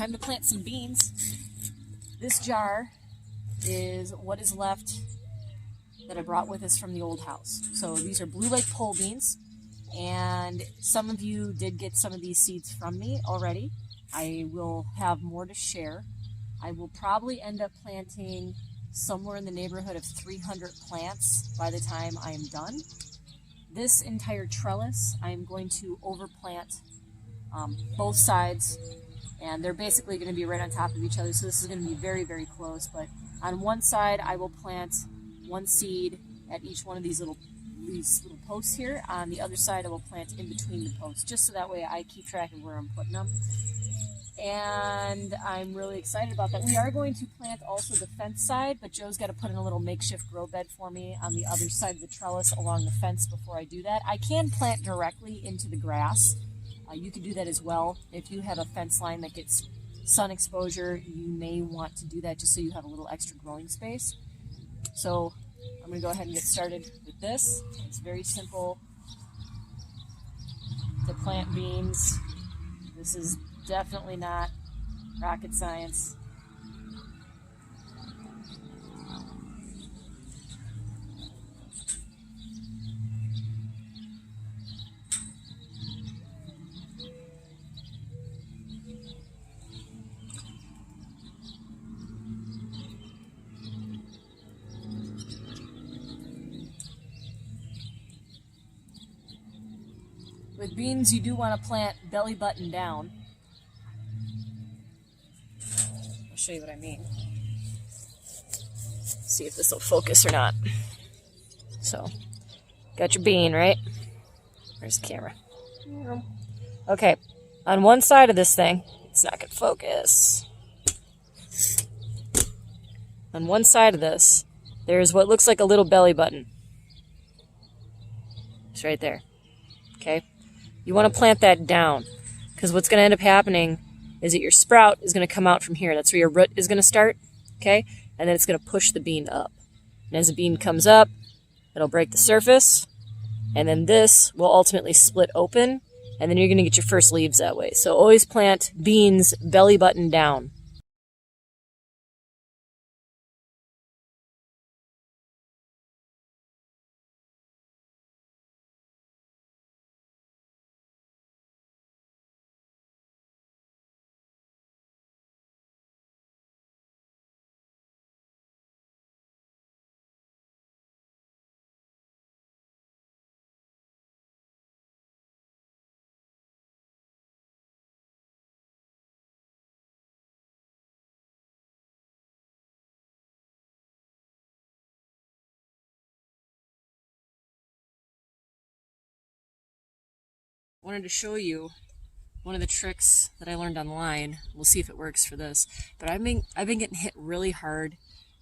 time to plant some beans. This jar is what is left that I brought with us from the old house. So these are Blue Lake pole beans, and some of you did get some of these seeds from me already. I will have more to share. I will probably end up planting somewhere in the neighborhood of 300 plants by the time I am done. This entire trellis, I am going to overplant both sides, and they're basically going to be right on top of each other, so this is going to be very, very close. But on one side, I will plant one seed at each one of these little posts here. On the other side, I will plant in between the posts, just so that way I keep track of where I'm putting them. And I'm really excited about that. We are going to plant also the fence side, but Joe's got to put in a little makeshift grow bed for me on the other side of the trellis along the fence before I do that. I can plant directly into the grass. You can do that as well. If you have a fence line that gets sun exposure, you may want to do that just so you have a little extra growing space. So I'm going to go ahead and get started with this. It's very simple to plant beans. This is definitely not rocket science. With beans, you do want to plant belly button down. I'll show you what I mean. See if this will focus or not. So, got your bean, right? Where's the camera? Okay, on one side of this thing, it's not going to focus. On one side of this, there's what looks like a little belly button. It's right there. Okay? You want to plant that down, because what's going to end up happening is that your sprout is going to come out from here. That's where your root is going to start, okay? And then it's going to push the bean up. And as the bean comes up, it'll break the surface, and then this will ultimately split open, and then you're going to get your first leaves that way. So always plant beans belly button down. Wanted to show you one of the tricks that I learned online. We'll see if it works for this. But I've been getting hit really hard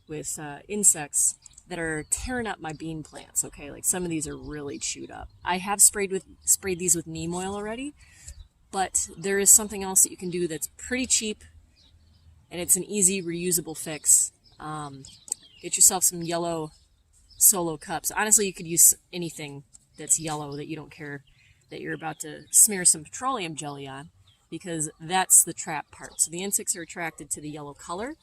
with insects that are tearing up my bean plants. Okay, like some of these are really chewed up. I have sprayed these with neem oil already, but there is something else that you can do that's pretty cheap, and it's an easy reusable fix. Get yourself some yellow Solo cups. Honestly, you could use anything that's yellow that you don't care that you're about to smear some petroleum jelly on, because that's the trap part. So the insects are attracted to the yellow color,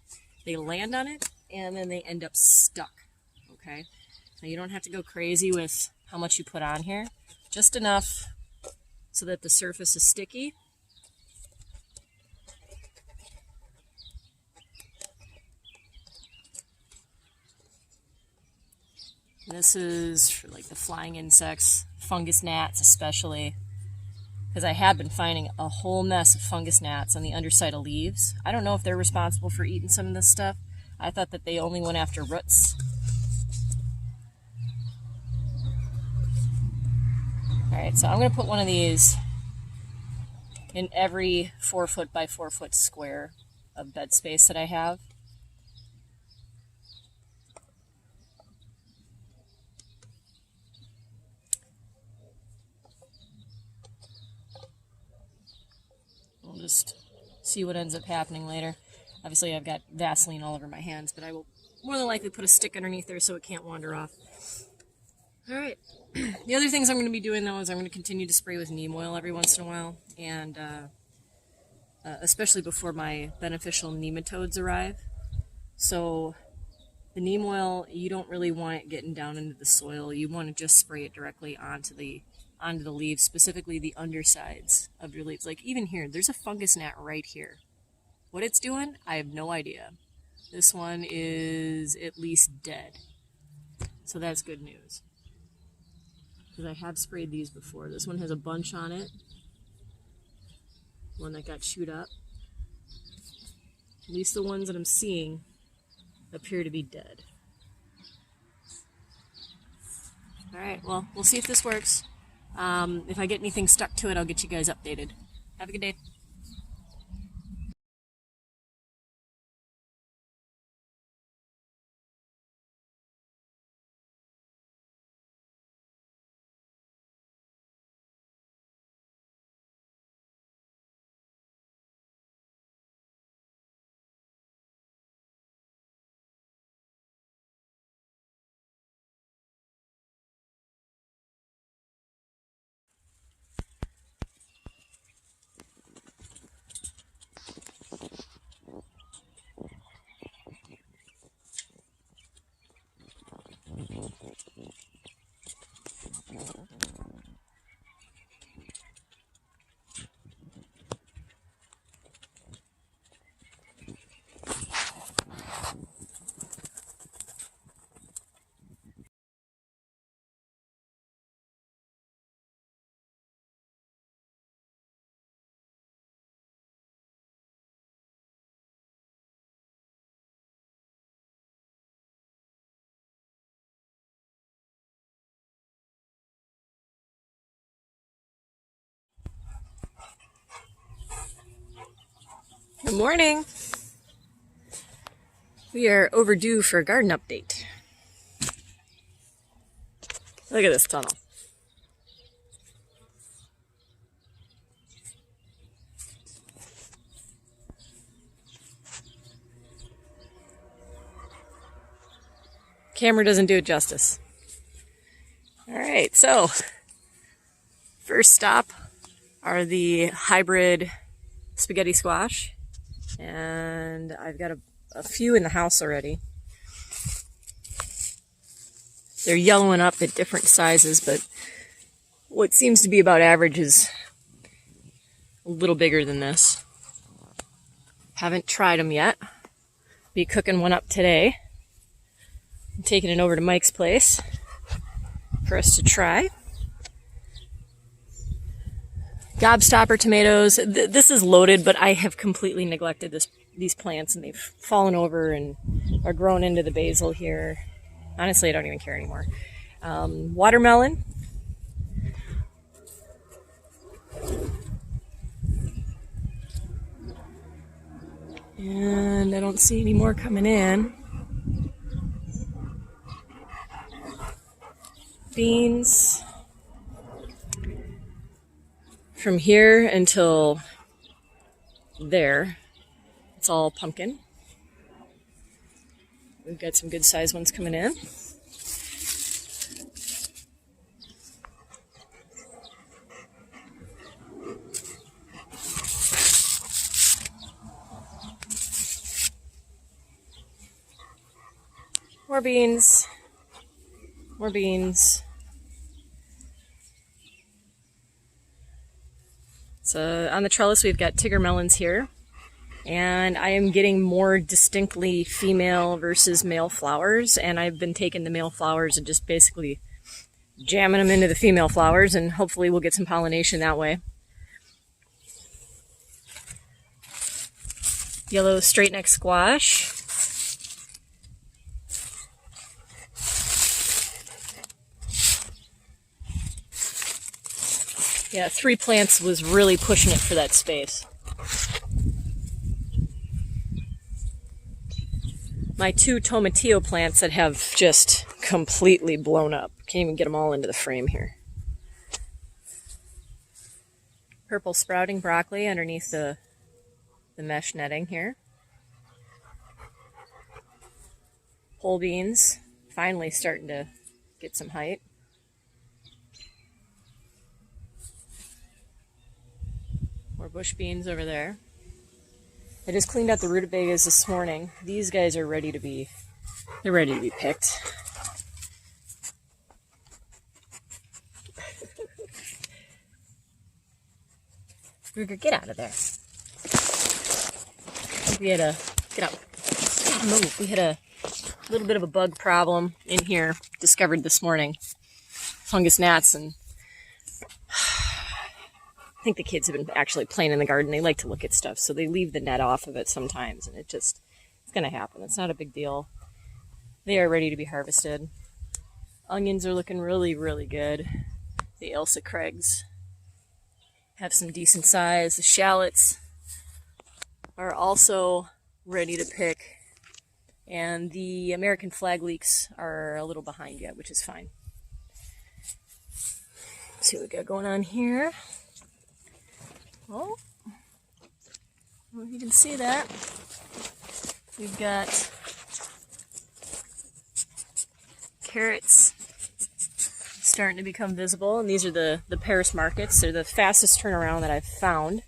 they land on it, and then they end up stuck, okay? Now you don't have to go crazy with how much you put on here, just enough so that the surface is sticky. This is for like the flying insects, fungus gnats especially, because I have been finding a whole mess of fungus gnats on the underside of leaves. I don't know if they're responsible for eating some of this stuff. I thought that they only went after roots. Alright, so I'm going to put one of these in every 4 foot by 4 foot square of bed space that I have. We'll just see what ends up happening later. Obviously I've got Vaseline all over my hands, but I will more than likely put a stick underneath there so it can't wander off. Alright, the other things I'm going to be doing though is I'm going to continue to spray with neem oil every once in a while, and especially before my beneficial nematodes arrive. So the neem oil, you don't really want it getting down into the soil. You want to just spray it directly onto the leaves, specifically the undersides of your leaves. Like even here, there's a fungus gnat right here. What it's doing, I have no idea. This one is at least dead. So that's good news. Because I have sprayed these before. This one has a bunch on it. One that got chewed up. At least the ones that I'm seeing appear to be dead. Alright, well, we'll see if this works. If I get anything stuck to it, I'll get you guys updated. Have a good day. Good morning. We are overdue for a garden update. Look at this tunnel. Camera doesn't do it justice. All right, so first stop are the hybrid spaghetti squash. And I've got a few in the house already. They're yellowing up at different sizes, but what seems to be about average is a little bigger than this. Haven't tried them yet. Be cooking one up today. I'm taking it over to Mike's place for us to try. Gobstopper tomatoes. This is loaded, but I have completely neglected these plants, and they've fallen over and are grown into the basil here. Honestly, I don't even care anymore. Watermelon. And I don't see any more coming in. Beans. From here until there, it's all pumpkin. We've got some good sized ones coming in. More beans. More beans. So on the trellis we've got tiger melons here, and I am getting more distinctly female versus male flowers, and I've been taking the male flowers and just basically jamming them into the female flowers, and hopefully we'll get some pollination that way. Yellow straight neck squash. Yeah, 3 plants was really pushing it for that space. My 2 tomatillo plants that have just completely blown up. Can't even get them all into the frame here. Purple sprouting broccoli underneath the mesh netting here. Pole beans finally starting to get some height. More bush beans over there. I just cleaned out the rutabagas this morning. These guys are ready to be, they're ready to be picked. Ruger, get out of there. We had a, get out. Gotta move. We had a little bit of a bug problem in here, discovered this morning. Fungus gnats, and I think the kids have been actually playing in the garden. They like to look at stuff, so they leave the net off of it sometimes, and it's going to happen. It's not a big deal. They are ready to be harvested. Onions are looking really, really good. The Ailsa Craigs have some decent size. The shallots are also ready to pick, and the American flag leeks are a little behind yet, which is fine. Let's see what we got going on here. Oh, well, you can see that. We've got carrots starting to become visible, and these are the Paris markets. They're the fastest turnaround that I've found.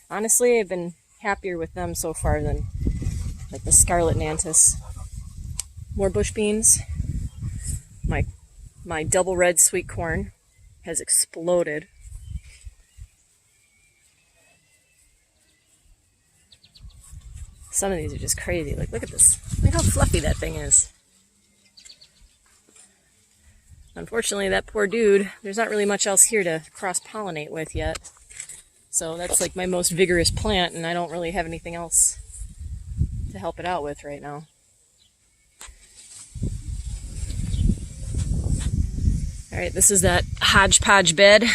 Honestly, I've been happier with them so far than like the scarlet nantus. More bush beans. My double red sweet corn has exploded. Some of these are just crazy. Like, look at this. Look how fluffy that thing is. Unfortunately, that poor dude, there's not really much else here to cross-pollinate with yet. So that's like my most vigorous plant, and I don't really have anything else to help it out with right now. Alright, this is that hodgepodge bed.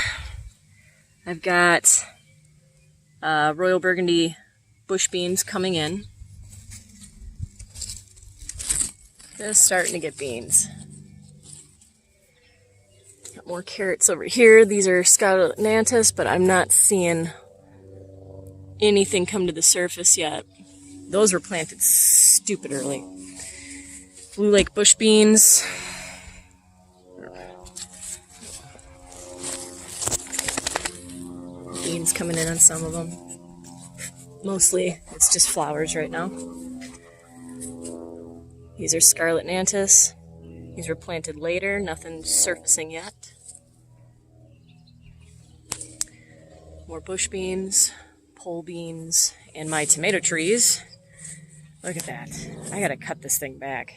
I've got Royal Burgundy bush beans coming in. Just starting to get beans. Got more carrots over here. These are scarlet nantus, but I'm not seeing anything come to the surface yet. Those were planted stupid early. Blue Lake bush beans. Beans coming in on some of them. Mostly it's just flowers right now. These are scarlet nantus. These were planted later, nothing surfacing yet. More bush beans, pole beans, and my tomato trees. Look at that. I gotta cut this thing back.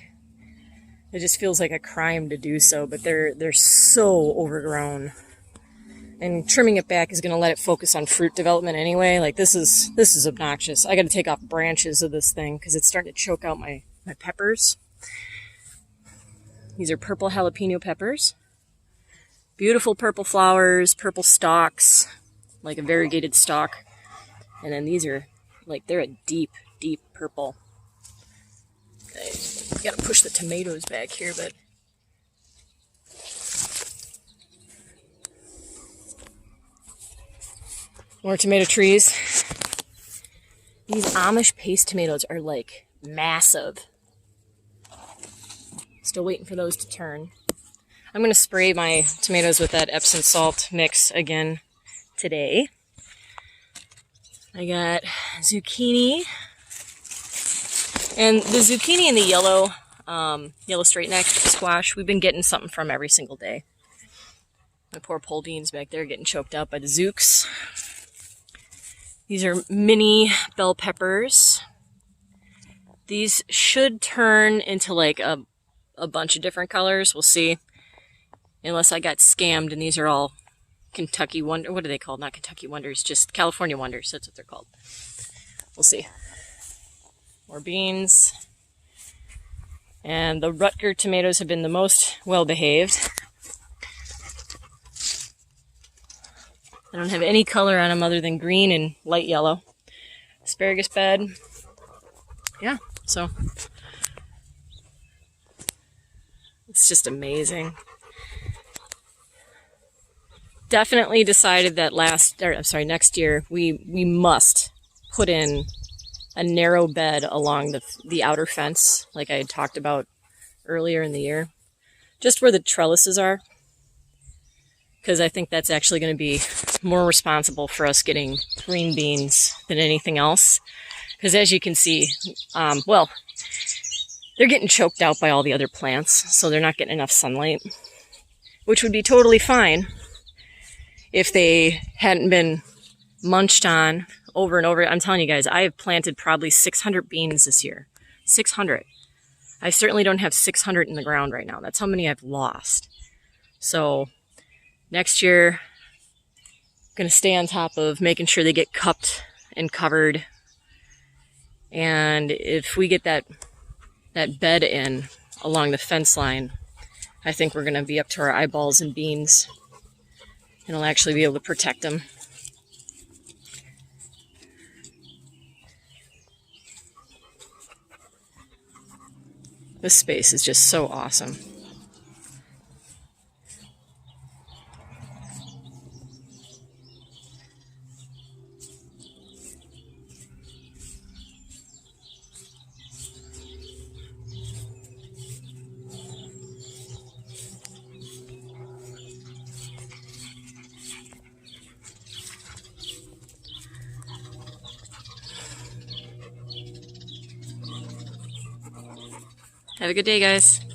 It just feels like a crime to do so, but they're so overgrown. And trimming it back is going to let it focus on fruit development anyway. Like, this is obnoxious. I got to take off branches of this thing because it's starting to choke out my peppers. These are purple jalapeno peppers. Beautiful purple flowers, purple stalks, like a variegated stalk. And then these are, like, they're a deep, deep purple. I got to push the tomatoes back here, but more tomato trees. These Amish paste tomatoes are like massive. Still waiting for those to turn. I'm going to spray my tomatoes with that Epsom salt mix again today. I got zucchini. And the zucchini and the yellow straight neck squash, we've been getting something from every single day. My poor pole beans back there getting choked out by the zooks. These are mini bell peppers. These should turn into like a bunch of different colors. We'll see. Unless I got scammed and these are all Kentucky Wonder. What are they called? Not Kentucky Wonders, just California Wonders. That's what they're called. We'll see. More beans. And the Rutger tomatoes have been the most well-behaved. I don't have any color on them other than green and light yellow. Asparagus bed. Yeah, so it's just amazing. Definitely decided that next year we must put in a narrow bed along the outer fence, like I had talked about earlier in the year, just where the trellises are. Because I think that's actually going to be more responsible for us getting green beans than anything else. Because as you can see, well, they're getting choked out by all the other plants, so they're not getting enough sunlight, which would be totally fine if they hadn't been munched on over and over. I'm telling you guys, I have planted probably 600 beans this year. 600. I certainly don't have 600 in the ground right now. That's how many I've lost. So next year, I'm going to stay on top of making sure they get cupped and covered. And if we get that bed in along the fence line, I think we're going to be up to our eyeballs in beans. And I'll actually be able to protect them. This space is just so awesome. Have a good day, guys.